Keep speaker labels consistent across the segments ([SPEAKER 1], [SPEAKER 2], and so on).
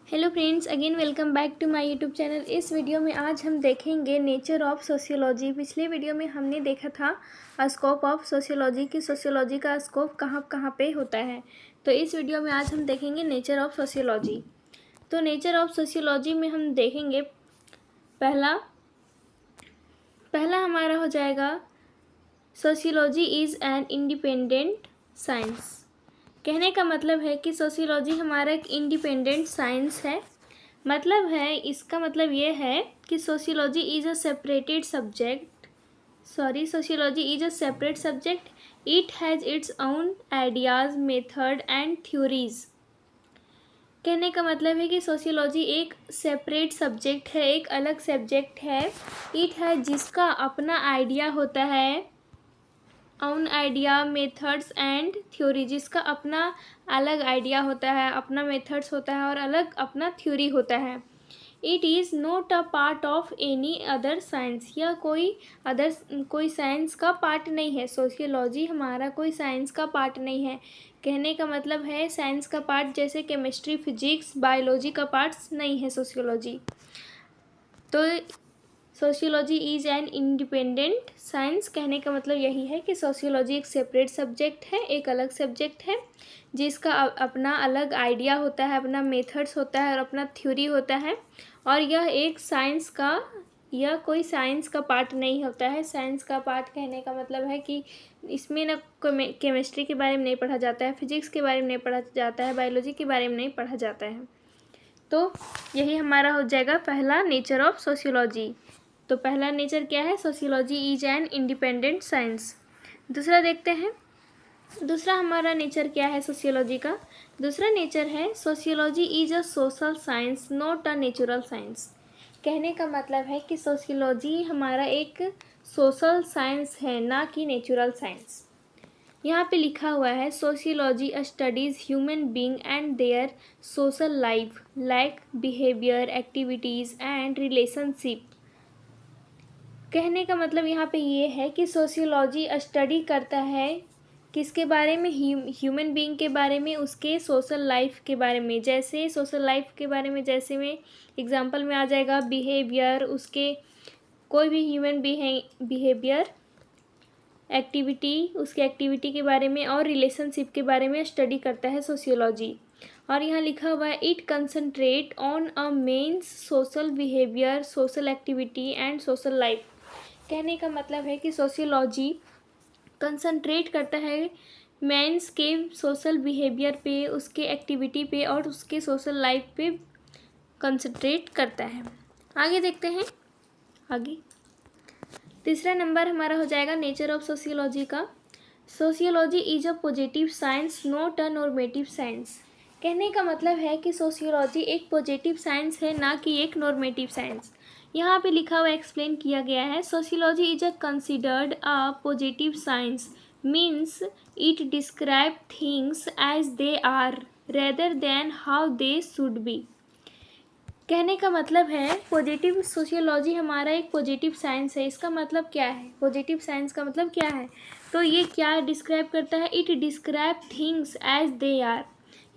[SPEAKER 1] Hello friends, again welcome back to my YouTube channel. इस video में आज हम देखेंगे नेचर ऑफ सोशियोलॉजी। पिछले वीडियो में हमने देखा था स्कोप ऑफ सोशियोलॉजी की सोशियोलॉजी का स्कोप कहाँ कहाँ पे होता है। तो इस वीडियो में आज हम देखेंगे नेचर ऑफ सोशियोलॉजी। तो नेचर ऑफ सोशियोलॉजी में हम देखेंगे पहला हमारा हो जाएगा sociology is an independent science. कहने का मतलब है कि सोशियोलॉजी हमारा एक इंडिपेंडेंट साइंस है। इसका मतलब ये है कि sociology is a separated subject sociology is a separate subject. It has its own ideas, method and theories. कहने का मतलब है कि सोशियोलॉजी एक सेपरेट सब्जेक्ट है, एक अलग सब्जेक्ट है। इट है जिसका अपना आइडिया होता है, own idea, methods and theory, जिसका अपना अलग आइडिया होता है, अपना मेथड्स होता है और अलग अपना थ्योरी होता है। It is not a part of any other science. यह कोई साइंस का पार्ट नहीं है। सोशियोलॉजी हमारा कोई साइंस का पार्ट नहीं है। कहने का मतलब है साइंस का पार्ट जैसे केमिस्ट्री, फिजिक्स, बायोलॉजी का पार्ट्स नहीं है सोशियोलॉजी। तो sociology is an independent science. कहने का मतलब यही है कि सोशियोलॉजी एक सेपरेट सब्जेक्ट है, एक अलग सब्जेक्ट है, जिसका अपना अलग आइडिया होता है, अपना मेथड्स होता है और अपना थ्योरी होता है। और यह कोई साइंस का पार्ट नहीं होता है। साइंस का पार्ट कहने का मतलब है कि इसमें ना केमिस्ट्री के बारे में नहीं पढ़ा जाता है, फिजिक्स के बारे में नहीं पढ़ा जाता है, बायोलॉजी के बारे में नहीं पढ़ा जाता है। तो यही हमारा हो जाएगा पहला नेचर ऑफ सोशियोलॉजी। तो पहला नेचर क्या है? Sociology is an independent science. दूसरा देखते हैं, दूसरा हमारा नेचर क्या है सोशियोलॉजी का? दूसरा नेचर है sociology is a social science not a natural science. कहने का मतलब है कि सोशियोलॉजी हमारा एक सोशल साइंस है, ना कि नेचुरल साइंस। यहाँ पे लिखा हुआ है sociology studies human being and their social life like behaviour, activities and relationship. कहने का मतलब यहाँ पे ये है कि सोशियोलॉजी स्टडी करता है किसके बारे में? ह्यूमन बीइंग के बारे में, उसके सोशल लाइफ के बारे में। जैसे सोशल लाइफ के बारे में जैसे में एग्जांपल में आ जाएगा बिहेवियर, उसके कोई भी ह्यूमन बिहेवियर, एक्टिविटी, उसके एक्टिविटी के बारे में और रिलेशनशिप के बारे में स्टडी करता है सोशियोलॉजी। और यहाँ लिखा हुआ है it concentrate on a man's social behaviour, social activity and social life. कहने का मतलब है कि सोशियोलॉजी कंसंट्रेट करता है मेंस के सोशल बिहेवियर पे, उसके एक्टिविटी पे और उसके सोशल लाइफ पे कंसंट्रेट करता है। आगे देखते हैं। आगे तीसरा नंबर हमारा हो जाएगा नेचर ऑफ सोशियोलॉजी का। Sociology is a positive science not a normative science. कहने का मतलब है कि सोशियोलॉजी एक पॉजिटिव साइंस है, ना कि एक नॉर्मेटिव साइंस। यहाँ पे लिखा हुआ एक्सप्लेन किया गया है sociology is a considered a positive science means it describe things as they are rather than how they should be. कहने का मतलब है पॉजिटिव सोशियोलॉजी हमारा एक पॉजिटिव साइंस है। इसका मतलब क्या है? पॉजिटिव साइंस का मतलब क्या है? तो ये क्या डिस्क्राइब करता है? It describe things as they are.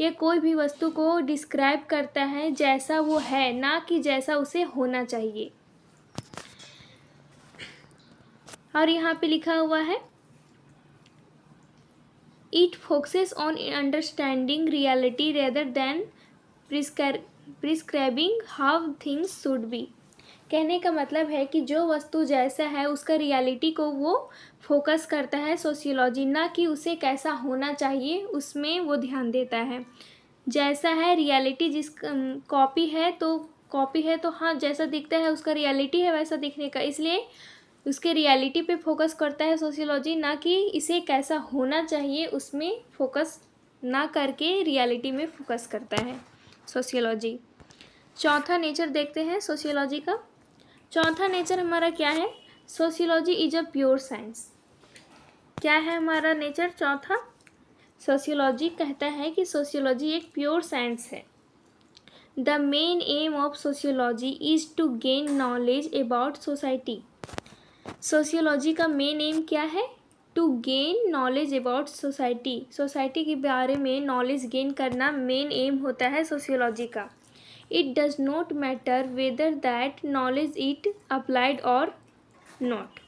[SPEAKER 1] ये कोई भी वस्तु को डिस्क्राइब करता है जैसा वो है, ना कि जैसा उसे होना चाहिए। और यहाँ पे लिखा हुआ है it focuses on understanding reality rather than prescribing how things should be. कहने का मतलब है कि जो वस्तु जैसा है उसका रियलिटी को वो फोकस करता है सोशियोलॉजी, ना कि उसे कैसा होना चाहिए उसमें वो ध्यान देता है। जैसा है रियलिटी, कॉपी है तो हाँ जैसा दिखता है उसका रियलिटी है वैसा दिखने का, इसलिए उसके रियलिटी पे फोकस करता है सोशियोलॉजी, ना कि इसे कैसा होना चाहिए उसमें फोकस ना करके रियलिटी में फोकस करता है सोशियोलॉजी। चौथा नेचर देखते हैं सोशियोलॉजी का। चौथा नेचर हमारा क्या है? Sociology is a pure science. क्या है हमारा नेचर चौथा? सोशियोलॉजी कहता है कि सोशियोलॉजी एक प्योर साइंस है। The main aim of sociology is to gain knowledge about society. Sociology का मेन एम क्या है? To gain knowledge about society. Society के बारे में नॉलेज गेन करना मेन एम होता है सोशियोलॉजी का। It does not matter whether that knowledge it applied or not.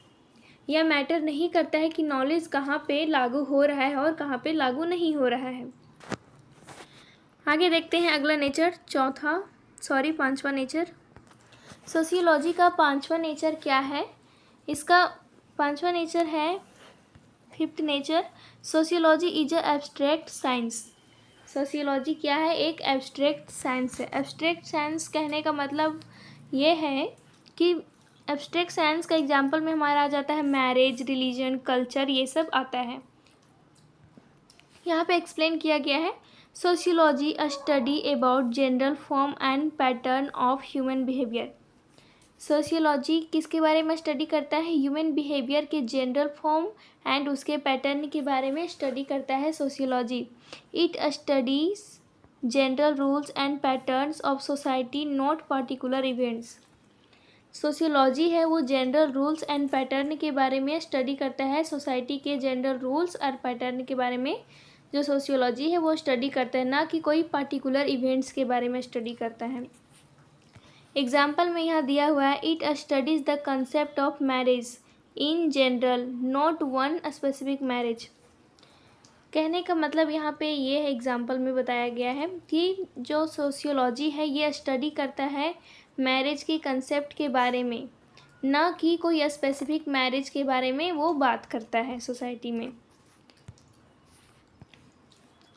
[SPEAKER 1] यह मैटर नहीं करता है कि नॉलेज कहाँ पे लागू हो रहा है और कहाँ पे लागू नहीं हो रहा है। आगे देखते हैं अगला नेचर, पांचवा नेचर। सोशियोलॉजी का पांचवा नेचर क्या है? इसका पांचवा नेचर है, fifth nature, sociology is a abstract science. Sociology क्या है? एक एब्स्ट्रैक्ट साइंस है। एब्स्ट्रैक्ट साइंस कहने का मतलब ये है कि एब्स्ट्रैक्ट साइंस का एग्जाम्पल में हमारा आ जाता है मैरिज, रिलीजन, कल्चर, ये सब आता है। यहाँ पे एक्सप्लेन किया गया है, sociology a study about general form and pattern of human behaviour. Sociology किसके बारे में स्टडी करता है? ह्यूमन बिहेवियर के जनरल फॉर्म एंड उसके पैटर्न के बारे में स्टडी करता है sociology. It studies general rules and patterns of society, not particular events. Sociology है वो जनरल रूल्स एंड पैटर्न के बारे में स्टडी करता है, सोसाइटी के जनरल रूल्स और पैटर्न के बारे में जो सोशियोलॉजी है वो स्टडी करता है, ना कि कोई पर्टिकुलर इवेंट्स के बारे में स्टडी करता है। एग्जाम्पल में यहाँ दिया हुआ है, it studies the concept of marriage in general, not one specific marriage. कहने का मतलब यहाँ पे ये है, एग्जाम्पल में बताया गया है कि जो सोशियोलॉजी है ये स्टडी करता है मैरिज के कंसेप्ट के बारे में, ना कि कोई स्पेसिफिक मैरिज के बारे में वो बात करता है सोसाइटी में।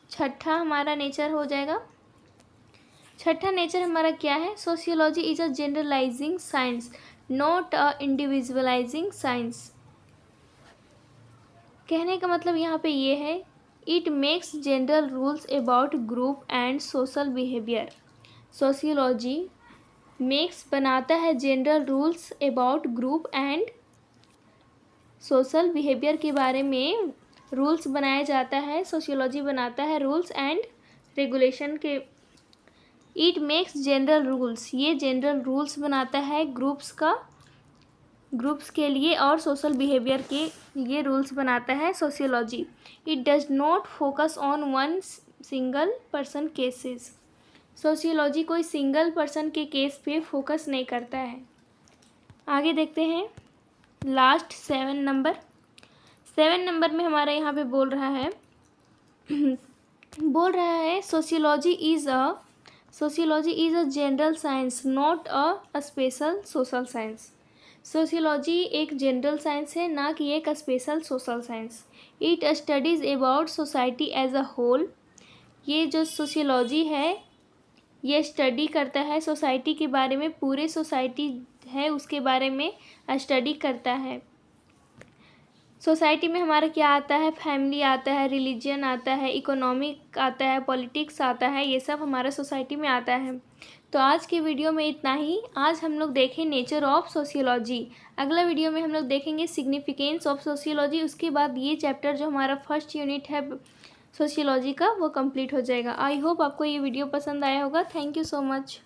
[SPEAKER 1] छठा हमारा नेचर हो जाएगा, छठा नेचर हमारा क्या है? Sociology is a generalising science, not a individualising science. कहने का मतलब यहाँ पे ये है, it makes general rules about group and social behaviour. Sociology makes बनाता है general rules about group and social behaviour के बारे में रूल्स बनाया जाता है। सोशियोलॉजी बनाता है रूल्स एंड रेगुलेशन के। इट मेक्स जनरल रूल्स, ये जनरल रूल्स बनाता है ग्रुप्स के लिए और सोशल बिहेवियर के लिए रूल्स बनाता है sociology. It does not focus on one single person cases. Sociology कोई सिंगल पर्सन के केस पे फोकस नहीं करता है। आगे देखते हैं लास्ट 7 नंबर में हमारा यहाँ पे बोल रहा है sociology is a general science, not a special social science. Sociology एक जनरल साइंस है, ना कि एक special social science. It studies about society as a whole. ये जो सोशियोलॉजी है ये स्टडी करता है सोसाइटी के बारे में, पूरे सोसाइटी है उसके बारे में स्टडी करता है। सोसाइटी में हमारा क्या आता है? फैमिली आता है, रिलीजन आता है, इकोनॉमिक आता है, पॉलिटिक्स आता है, ये सब हमारा सोसाइटी में आता है। तो आज की वीडियो में इतना ही। आज हम लोग देखें नेचर ऑफ सोशियोलॉजी। अगला वीडियो में हम लोग देखेंगे सिग्निफिकेंस ऑफ सोशियोलॉजी। उसके बाद ये चैप्टर जो हमारा फर्स्ट यूनिट है सोशियोलॉजी का वो कंप्लीट हो जाएगा। आई होप आपको ये वीडियो पसंद आया होगा। Thank you so much.